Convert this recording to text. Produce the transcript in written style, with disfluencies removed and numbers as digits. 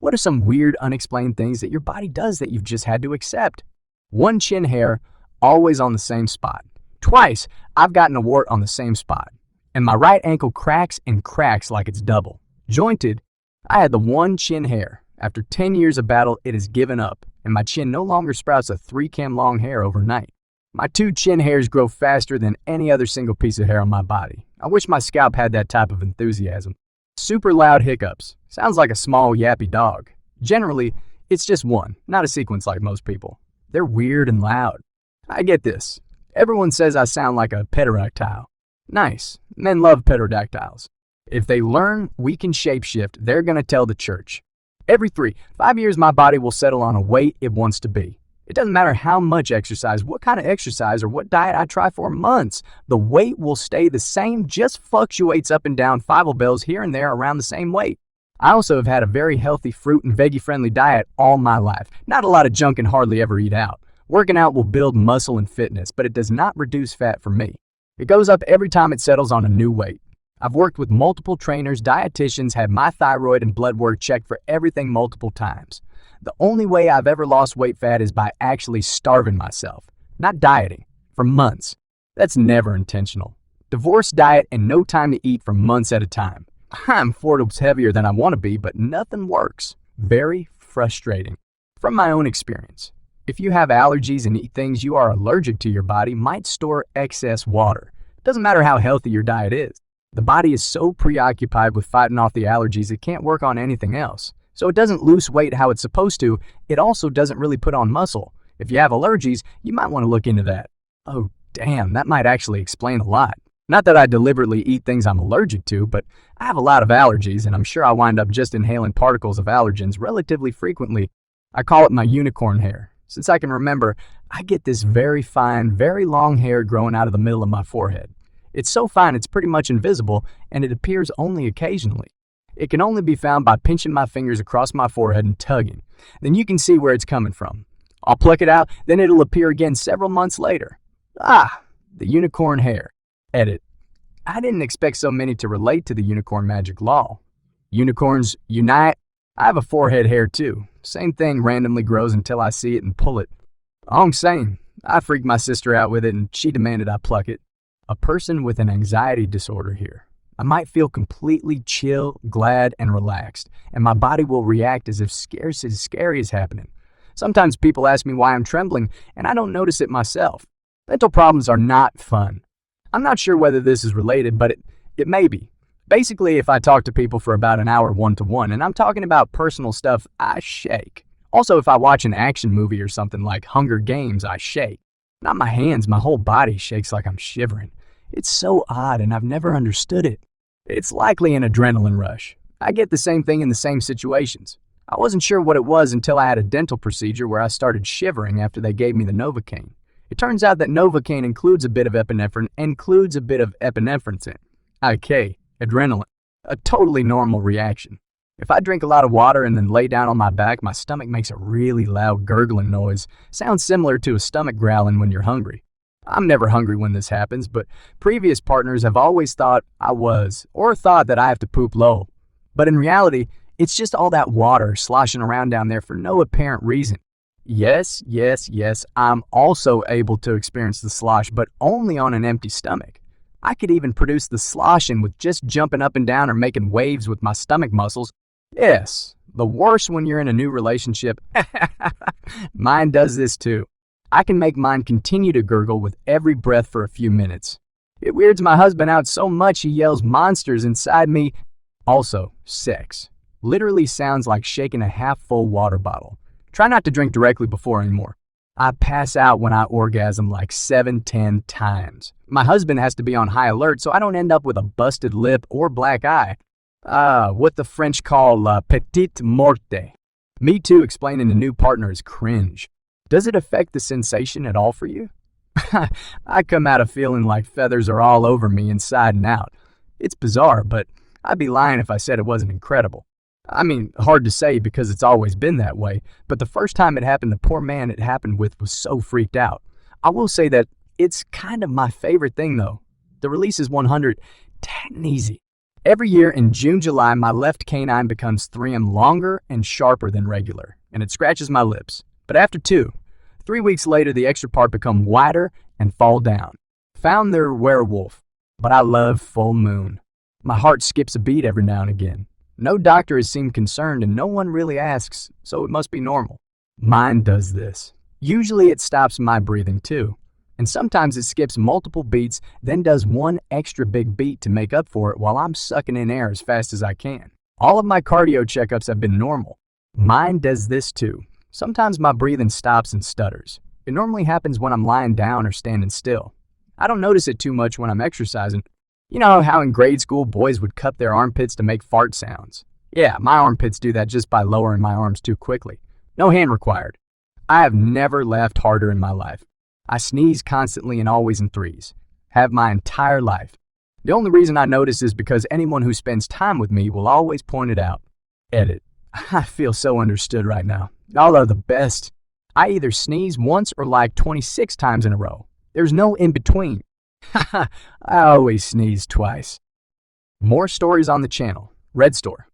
What are some weird, unexplained things that your body does that you've just had to accept? One chin hair, always on the same spot. Twice, I've gotten a wart on the same spot. And my right ankle cracks and cracks like it's double. Jointed, I had the one chin hair. After 10 years of battle, it has given up, and my chin no longer sprouts a 3 cm long hair overnight. My 2 chin hairs grow faster than any other single piece of hair on my body. I wish my scalp had that type of enthusiasm. Super loud hiccups. Sounds like a small yappy dog. Generally, it's just one, not a sequence like most people. They're weird and loud. I get this. Everyone says I sound like a pterodactyl. Nice. Men love pterodactyls. If they learn we can shapeshift, they're going to tell the church. Every 5 years, my body will settle on a weight it wants to be. It doesn't matter how much exercise, what kind of exercise, or what diet I try for months. The weight will stay the same, just fluctuates up and down 5 bells here and there around the same weight. I also have had a very healthy fruit and veggie-friendly diet all my life. Not a lot of junk and hardly ever eat out. Working out will build muscle and fitness, but it does not reduce fat for me. It goes up every time it settles on a new weight. I've worked with multiple trainers, dietitians, had my thyroid and blood work checked for everything multiple times. The only way I've ever lost weight fat is by actually starving myself, not dieting, for months. That's never intentional. Divorce diet and no time to eat for months at a time. I'm 4 times heavier than I want to be, but nothing works. Very frustrating. From my own experience, if you have allergies and eat things you are allergic to, your body might store excess water. It doesn't matter how healthy your diet is. The body is so preoccupied with fighting off the allergies it can't work on anything else. So it doesn't lose weight how it's supposed to. It also doesn't really put on muscle. If you have allergies, you might want to look into that. Oh, damn, that might actually explain a lot. Not that I deliberately eat things I'm allergic to, but I have a lot of allergies, and I'm sure I wind up just inhaling particles of allergens relatively frequently. I call it my unicorn hair. Since I can remember, I get this very fine, very long hair growing out of the middle of my forehead. It's so fine it's pretty much invisible, and it appears only occasionally. It can only be found by pinching my fingers across my forehead and tugging. Then you can see where it's coming from. I'll pluck it out, then it'll appear again several months later. Ah, the unicorn hair. Edit. I didn't expect so many to relate to the unicorn magic law. Unicorns unite. I have a forehead hair too. Same thing randomly grows until I see it and pull it. All I'm saying, I freaked my sister out with it and she demanded I pluck it. A person with an anxiety disorder here. I might feel completely chill, glad, and relaxed, and my body will react as if scary is happening. Sometimes people ask me why I'm trembling, and I don't notice it myself. Mental problems are not fun. I'm not sure whether this is related, but it may be. Basically, if I talk to people for about an hour one-to-one, and I'm talking about personal stuff, I shake. Also, if I watch an action movie or something like Hunger Games, I shake. Not my hands, my whole body shakes like I'm shivering. It's so odd, and I've never understood it. It's likely an adrenaline rush. I get the same thing in the same situations. I wasn't sure what it was until I had a dental procedure where I started shivering after they gave me the Novocaine. It turns out that Novocaine includes a bit of epinephrine, Okay, adrenaline. A totally normal reaction. If I drink a lot of water and then lay down on my back, my stomach makes a really loud gurgling noise. Sounds similar to a stomach growling when you're hungry. I'm never hungry when this happens, but previous partners have always thought I was, or thought that I have to poop low. But in reality, it's just all that water sloshing around down there for no apparent reason. Yes, I'm also able to experience the slosh, but only on an empty stomach. I could even produce the sloshing with just jumping up and down or making waves with my stomach muscles. Yes, the worst when you're in a new relationship. Mine does this too. I can make mine continue to gurgle with every breath for a few minutes. It weirds my husband out so much he yells monsters inside me. Also, sex. Literally sounds like shaking a half-full water bottle. Try not to drink directly before anymore. I pass out when I orgasm like 7-10 times. My husband has to be on high alert so I don't end up with a busted lip or black eye. What the French call la petite morte. Me too explaining a new partner is cringe. Does it affect the sensation at all for you? I come out of feeling like feathers are all over me inside and out. It's bizarre, but I'd be lying if I said it wasn't incredible. I mean, hard to say because it's always been that way, but the first time it happened, the poor man it happened with was so freaked out. I will say that it's kind of my favorite thing though. The release is 100, 10 easy. Every year in June, July, my left canine becomes 3M longer and sharper than regular, and it scratches my lips. But after 3 weeks later, the extra part become wider and fall down. Found their werewolf, but I love full moon. My heart skips a beat every now and again. No doctor has seemed concerned and no one really asks, so it must be normal. Mine does this. Usually it stops my breathing too. And sometimes it skips multiple beats, then does one extra big beat to make up for it while I'm sucking in air as fast as I can. All of my cardio checkups have been normal. Mine does this too. Sometimes my breathing stops and stutters. It normally happens when I'm lying down or standing still. I don't notice it too much when I'm exercising. You know how in grade school boys would cup their armpits to make fart sounds? Yeah, my armpits do that just by lowering my arms too quickly. No hand required. I have never laughed harder in my life. I sneeze constantly and always in threes. Have my entire life. The only reason I notice is because anyone who spends time with me will always point it out. Edit. I feel so understood right now. Y'all are the best. I either sneeze once or like 26 times in a row. There's no in between. I always sneeze twice. More stories on the channel. RedStore.